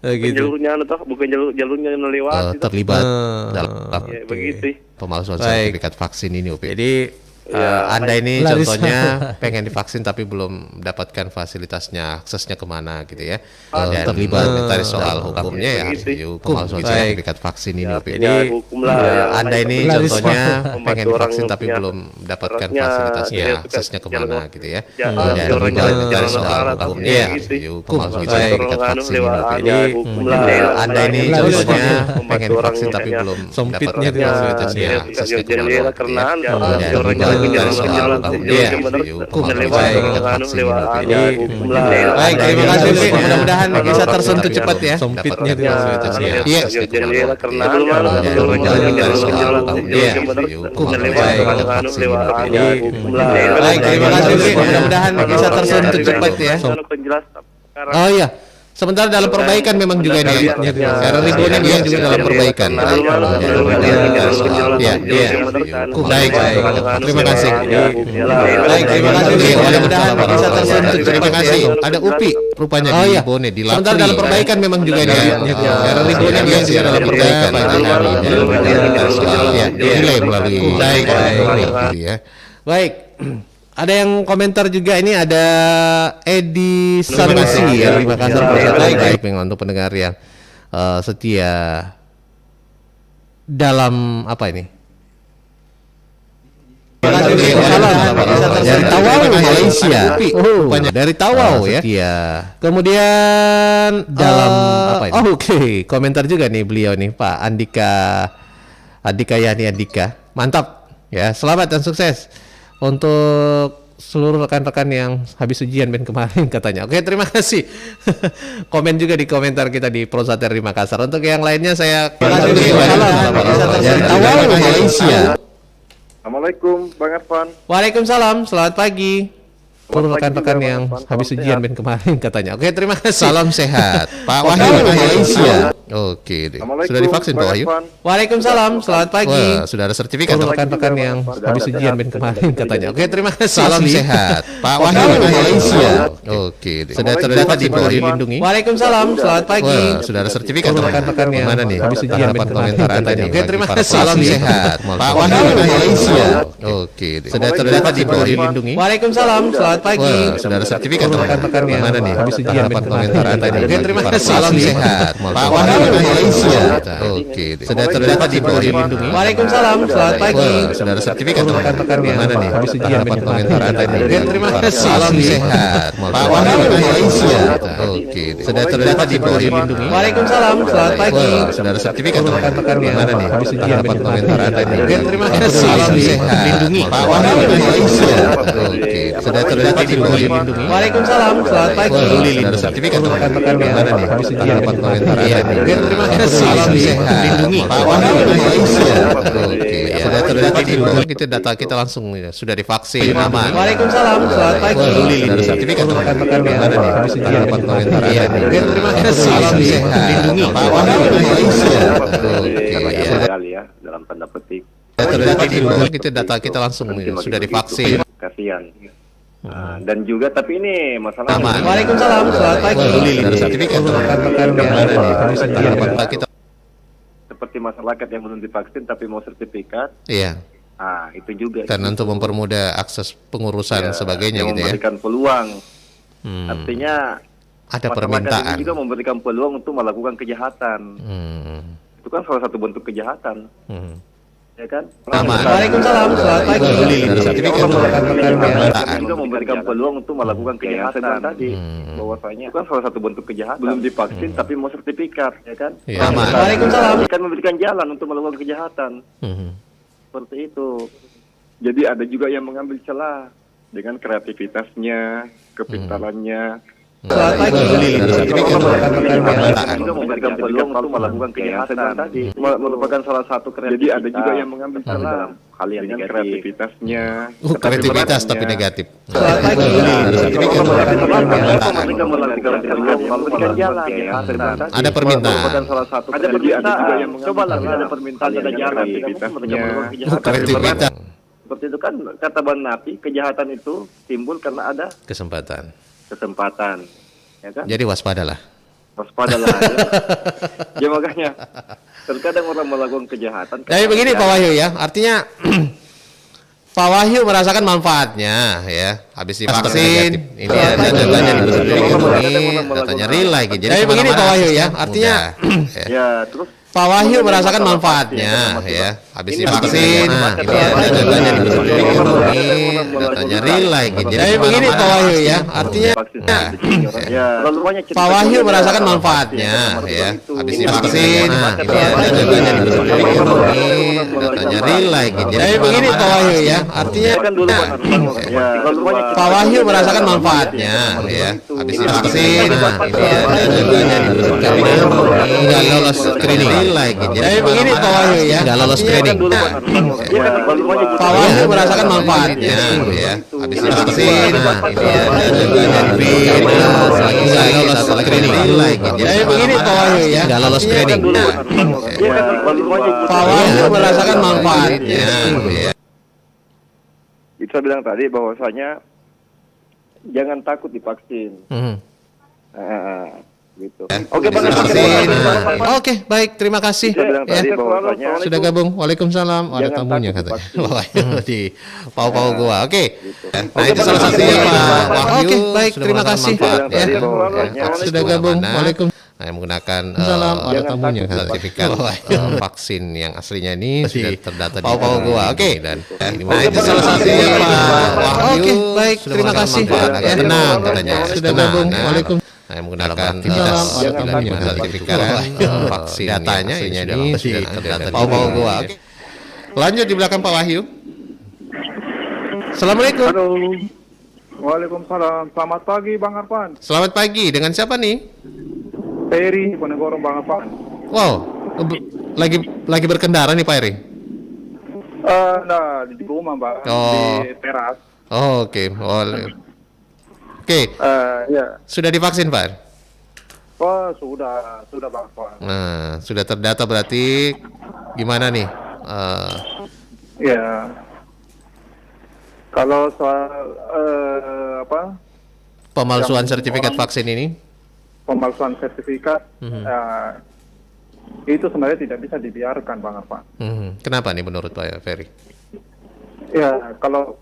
Gitu. Jalurnya bukan jalurnya yang melewati. Terlibat dalam begitu. Pemalsuan sertifikat vaksin ini, Upi. Jadi Ya, Anda ini contohnya pengen divaksin tapi belum mendapatkan fasilitasnya, aksesnya kemana gitu ya. Dan terlibat tadi soal hukumnya ya harus dihukum pemalsuan sertifikat vaksin ini. Jadi Anda ini contohnya pengen divaksin tapi belum mendapatkan fasilitasnya, aksesnya kemana gitu ya. Dan terlibat tadi soal hukumnya ya harus dihukum pemalsuan sertifikat vaksin ini. Jadi Anda ini contohnya pengen divaksin tapi belum mendapatkan fasilitasnya, aksesnya kemana gitu ya. Dan baik, terima kasih Pi. Mudah-mudahan bisa tersentuh cepat ya. Sempitnya iya. Baik, terima kasih Pi. Mudah-mudahan bisa tersentuh cepat ya. Oh iya. Sementara dalam perbaikan memang juga ini ya. Karena ribuannya memang juga dalam perbaikan. Ya. Baik. Terima kasih. Baik, terima kasih. Mudah-mudahan bisa tersentuh. Terima kasih. Ada Upi rupanya di Bone di Lapri. Sementara dalam perbaikan memang juga ini ya. Karena ribuannya memang juga dalam perbaikan. Ya, dinilai melalui baik. Baik. Ada yang komentar juga ini, ada Edi Sanusi ya, terima kasih. Baik untuk pendengar yang setia dalam apa ini? Dari Tawau Malaysia. Dari Tawau ya. Kemudian dalam apa ini? Oke, komentar juga nih beliau nih Pak Andika Yani Andika. Mantap. Ya, selamat dan sukses untuk seluruh rekan-rekan yang habis ujian Ben kemarin katanya. Oke, terima kasih. Komen juga di komentar kita di Prosater di Makassar. Untuk yang lainnya saya dari Malaysia. Assalamualaikum Bang Arfan. Waalaikumsalam, selamat pagi. Seluruh rekan-rekan yang habis ujian Ben kemarin katanya. Oke, terima kasih. Salam sehat. Pak Wahyu dari Malaysia. Oke, deh. Sudah divaksin Pak Wahyu? Waalaikumsalam, selamat pagi. Wah, sudah ada sertifikat untuk rekan-rekan yang habis ujian Ben kemarin katanya. Oke, terima kasih. Salam sehat. Pak Wahyu dari Malaysia. Oke, deh. Sudah terdaftar di Wahyu Lindungi. Waalaikumsalam, selamat pagi. Wah, sudah ada sertifikat untuk rekan-rekan yang mana nih habis ujian Ben kemarin katanya. Oke, terima kasih. Salam sehat. Pak Wahyu dari Malaysia. Oke, deh. Sudah terdaftar di Wahyu Lindungi. Waalaikumsalam, selamat pagi. Wah, sudah ada sertifikat untuk rekan-rekan yang mana nih habis ujian Ben kemarin katanya. Oke, terima kasih. Salam sehat. Pak Wahyu dari Malaysia. Oke, deh. Sudah terdaftar di Wahyu Lindungi. Waalaikumsalam, selamat pagi. Wah, sudah ada sertifikat untuk rekan-rekan yang mana nih habis ujian Ben kemarin katanya. Oke, terima kasih. Salam sehat. Pak Wahyu dari Malaysia. Oke, deh. Sudah terdaftar di Wahyu Lindungi. Waalaikumsalam, selamat pagi. Wah, sudah ada sertifikat untuk rekan-rekan yang mana nih habis ujian Ben kemarin katanya. Oke, terima kasih. Salam sehat. Lindungi. Pak Wahyu dari Malaysia. Oke, sudah terdaftar di Wahyu Lindungi. Waalaikumsalam, selamat pagi. Sudah ada sertifikat untuk rekan-rekan yang mana nih habis ujian Ben kemarin katanya. Oke, terima kasih. Salam sehat. Lindungi. Pak Wahyu dari Malaysia. Oke, sudah terdaftar di Wahyu. Kita data kita langsung ya, sudah divaksin aman. Waalaikumsalam, selamat pagi. Sudah ada sertifikat untuk rekan-rekan yang mana nih habis ujian Ben kemarin katanya. Oke, terima kasih. Salam sehat. Lindungi. Pak Wahyu dari Malaysia. Oke, Kali ya dalam tanda petik. terdaftar di Wahyu. Kita data kita langsung ya, sudah divaksin. Kasihan. Dan juga tapi ini masalah aman. Waalaikumsalam, selamat pagi. Sudah ada sertifikat untuk rekan-rekan yang mana nih habis ujian Ben kita. seperti masyarakat yang belum divaksin tapi mau sertifikat. Iya. Itu juga. Dan untuk mempermudah akses pengurusan sebagainya gitu ya. Memberikan peluang. Artinya ada masyarakat permintaan. ini juga memberikan peluang untuk melakukan kejahatan. Itu kan salah satu bentuk kejahatan. Ya kan? Aman. Waalaikumsalam, selamat pagi. Sudah sertifikat untuk rekan-rekan yang juga memberikan peluang untuk melakukan kejahatan tadi. Bahwasanya itu kan salah satu bentuk kejahatan. Belum divaksin tapi mau sertifikat, ya kan? Aman. Waalaikumsalam. Kan memberikan jalan untuk melakukan kejahatan. Seperti itu. Jadi ada juga yang mengambil celah dengan kreativitasnya, kepintarannya. Selamat pagi. Sudah sertifikat untuk rekan-rekan yang juga memberikan peluang untuk melakukan kejahatan tadi. Merupakan salah satu kreativitas. Jadi ada juga yang mengambil celah hal yang dengan kreativitasnya. Kreativitas tapi negatif. Selamat pagi. Sudah sertifikat untuk rekan-rekan Mereka melakukan memberikan jalan. Ada permintaan. Ada permintaan. Coba lah ada permintaan ada jalan. Kreativitas. Seperti itu kan kata Bang Napi, kejahatan itu timbul karena ada Kesempatan. Ya kan? Jadi waspadalah. Waspadalah. Ya makanya terkadang orang melakukan kejahatan. Tapi begini Pak Wahyu ya, artinya Pak Wahyu merasakan manfaatnya ya, habis divaksin, ini ada datanya datanya real lagi. Jadi begini Pak Wahyu ya, artinya ya terus Pak Wahyu merasakan manfaatnya ya, habis divaksin, ini ada datanya datanya real lagi. Jadi begini Pak Wahyu ya, artinya Pak Wahyu merasakan manfaatnya ya, habis divaksin, ini ada datanya datanya real lagi. Jadi begini Pak Wahyu ya, artinya Pak Wahyu merasakan manfaatnya ya, habis divaksin, ini ada datanya nggak lolos screening lagi. Jadi begini Pak Wahyu ya, nggak lolos screening. Pak Wahyu merasakan manfaatnya ya, habis divaksin, ini nggak lolos screening lagi. Jadi begini Pak Wahyu ya, nggak lolos screening. Pak Wahyu merasakan manfaatnya. Itu saya bilang tadi bahwasanya jangan takut divaksin. Gitu. Oke Bang. Oke, baik, terima kasih. Ya, sudah gabung. Waalaikumsalam. Ada tamunya katanya. Wah, di pau-pau gua. Oke. Nah, itu salah satunya Pak Wahyu. Oke, baik, terima kasih. Ya, sudah gabung. Waalaikumsalam. Nah, yang menggunakan ada tamunya sertifikat vaksin yang aslinya ini sudah terdata di pau-pau gua. Oke, dan nah, itu salah satunya Pak Wahyu. Oke, baik, terima kasih. Ya, tenang katanya. Sudah gabung. Waalaikumsalam. Nah, yang menggunakan sertifikat vaksin datanya ini sudah terdata di pau-pau gua. Oke. Lanjut di belakang Pak Wahyu. Assalamualaikum. Halo. Waalaikumsalam. Selamat pagi Bang Arfan. Selamat pagi. Dengan siapa nih? Peri Ponegoro Bang Arfan. Wow, lagi berkendara nih Pak Eri? Nah, di rumah Bang, Oh. di teras. Oh, oke. Oke. Ya. Sudah divaksin Pak? Oh, sudah Bang Arfan. Nah, sudah terdata berarti gimana nih? Ya. Kalau soal Pemalsuan yang sertifikat orang- vaksin ini? pemalsuan sertifikat Mhm. itu sebenarnya tidak bisa dibiarkan Bang Arfan. Kenapa nih menurut Pak Ferry? Ya, kalau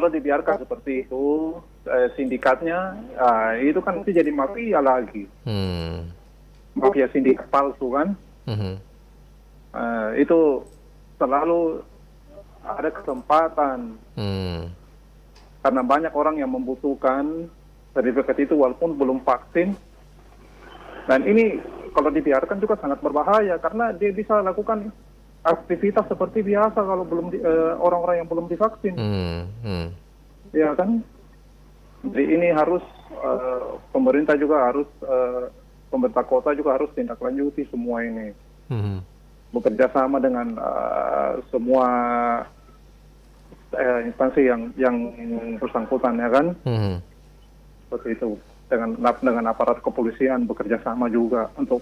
dibiarkan seperti itu, sindikatnya itu kan nanti jadi mafia lagi. Mafia sindikat palsu kan. Itu selalu ada kesempatan karena banyak orang yang membutuhkan sertifikat itu walaupun belum vaksin. Dan ini kalau dibiarkan juga sangat berbahaya karena dia bisa lakukan aktivitas seperti biasa kalau belum orang-orang yang belum divaksin. Ya kan? Jadi ini harus pemerintah juga harus pemerintah kota juga harus tindak lanjuti semua ini. Bekerja sama dengan semua instansi yang bersangkutan ya kan. Seperti itu. Dengan aparat kepolisian bekerja sama juga untuk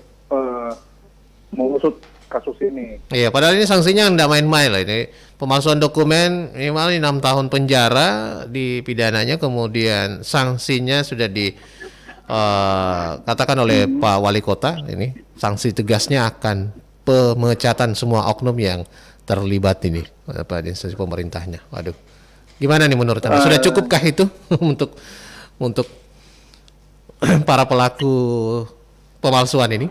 mengusut kasus ini. Iya, padahal ini sanksinya nggak main-main lah ini. Pemalsuan dokumen minimal 6 tahun penjara dipidananya, kemudian sanksinya sudah katakan oleh Pak Wali Kota ini. Sanksi tegasnya akan pemecatan semua oknum yang terlibat ini pada instansi pemerintahnya. Waduh. Gimana nih menurut Anda? Sudah cukupkah itu untuk para pelaku pemalsuan ini?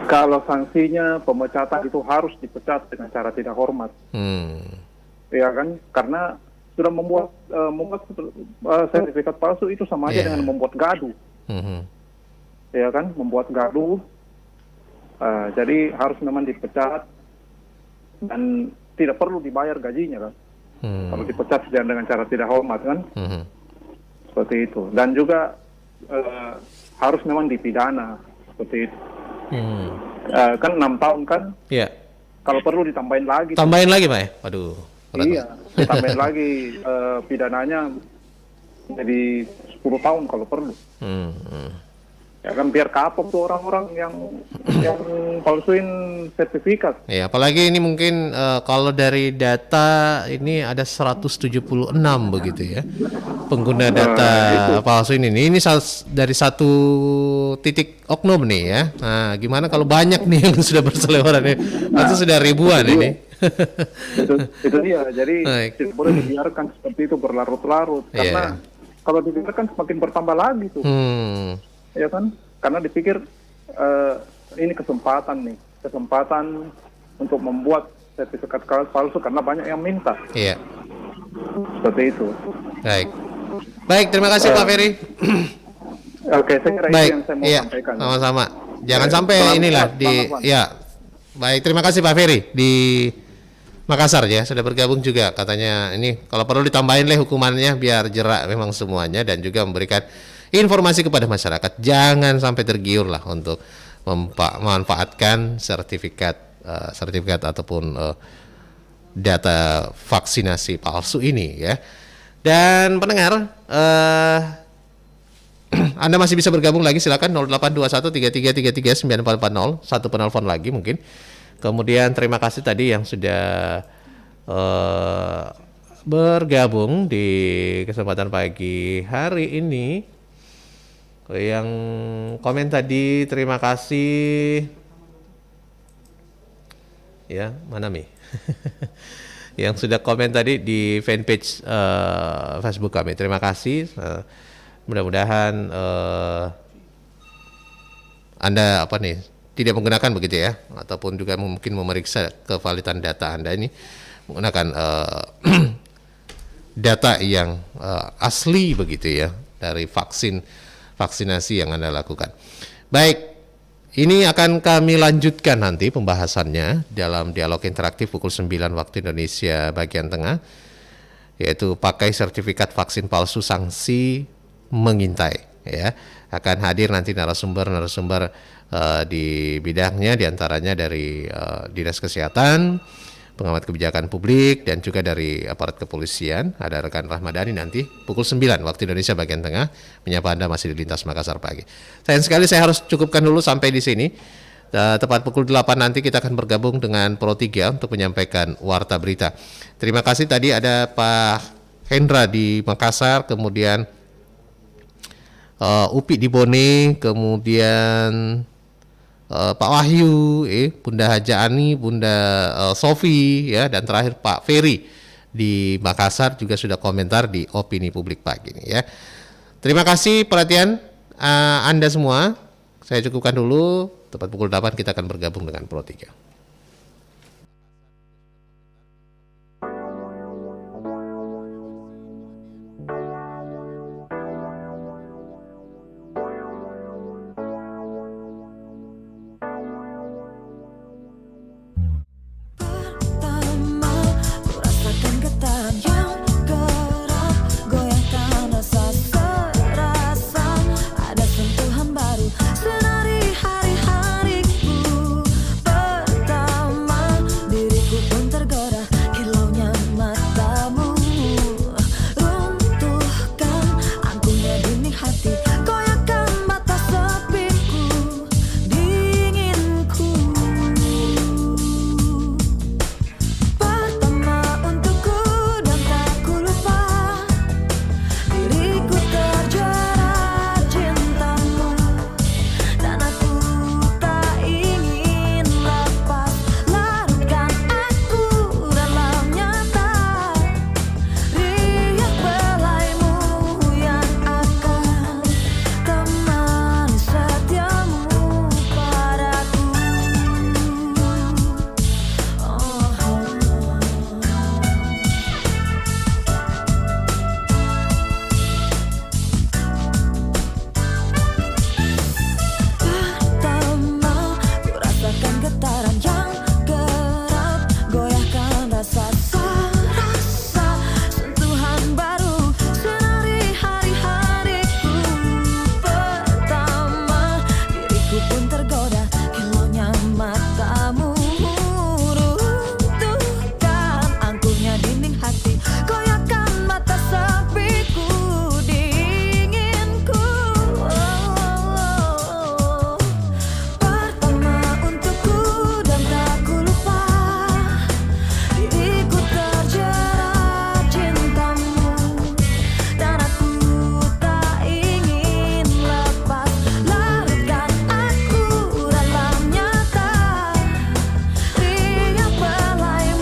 Kalau sanksinya pemecatan itu harus dipecat dengan cara tidak hormat. Ya kan? Karena sudah membuat sertifikat palsu itu sama aja dengan membuat gaduh. Ya kan? Membuat gaduh. Jadi harus memang dipecat dan tidak perlu dibayar gajinya kan. Kalau dipecat dengan cara tidak hormat kan. Seperti itu. Dan juga harus memang dipidana seperti itu. Kan 6 tahun kan? Iya. Kalau perlu ditambahin lagi. Tambahin lagi Pak ya? Waduh. Iya, ditambahin lagi pidananya jadi 10 tahun kalau perlu. Ya kan biar kapok tuh orang-orang yang palsuin sertifikat. Ya, apalagi ini mungkin kalau dari data ini ada 176 begitu ya. Pengguna data palsu ini. Ini dari satu titik oknum nih ya. Nah, gimana kalau banyak nih yang sudah berseliweran nih? Itu sudah ribuan ini. itu dia. Jadi tidak boleh dibiarkan seperti itu berlarut-larut karena kalau dibiarkan semakin bertambah lagi tuh. Ya kan? Karena dipikir ini kesempatan untuk membuat sertifikat palsu karena banyak yang minta. Iya. Seperti itu. Baik, terima kasih Pak Ferry. Oke, saya kira itu yang saya mau sampaikan. Sama-sama. Jangan sampai inilah Baik, terima kasih Pak Ferry di Makassar ya, sudah bergabung juga katanya ini kalau perlu ditambahin hukumannya biar jerak memang semuanya dan juga memberikan informasi kepada masyarakat jangan sampai tergiur lah untuk memanfaatkan sertifikat ataupun data vaksinasi palsu ini ya. Dan pendengar Anda masih bisa bergabung lagi, silakan 082133339440, satu penelpon lagi mungkin. Kemudian terima kasih tadi yang sudah bergabung di kesempatan pagi hari ini. Yang komen tadi terima kasih. Ya, mana Mi? Yang sudah komen tadi di fanpage Facebook kami. Terima kasih. Mudah-mudahan Anda tidak menggunakan begitu ya, ataupun juga mungkin memeriksa kevalidan data Anda ini menggunakan data yang asli begitu ya dari vaksinasi yang Anda lakukan. Baik, ini akan kami lanjutkan nanti pembahasannya dalam dialog interaktif pukul 9 waktu Indonesia bagian tengah yaitu pakai sertifikat vaksin palsu, sanksi mengintai. Ya, akan hadir nanti narasumber di bidangnya, diantaranya dari Dinas Kesehatan, pengamat kebijakan publik, dan juga dari aparat kepolisian. Ada rekan Rahmadani nanti pukul 9 waktu Indonesia bagian tengah menyapa Anda masih di Lintas Makassar Pagi. Sayang sekali saya harus cukupkan dulu sampai di sini. Tepat pukul 8 nanti kita akan bergabung dengan Pro 3 untuk menyampaikan warta berita. Terima kasih, tadi ada Pak Hendra di Makassar, kemudian Upi di Bone, kemudian Pak Wahyu, Bunda Haja Ani, Bunda Sofi, ya, dan terakhir Pak Ferry di Makassar juga sudah komentar di Opini Publik Pagi ini, ya. Terima kasih perhatian Anda semua. Saya cukupkan dulu. Tepat pukul 8 kita akan bergabung dengan Pro 3.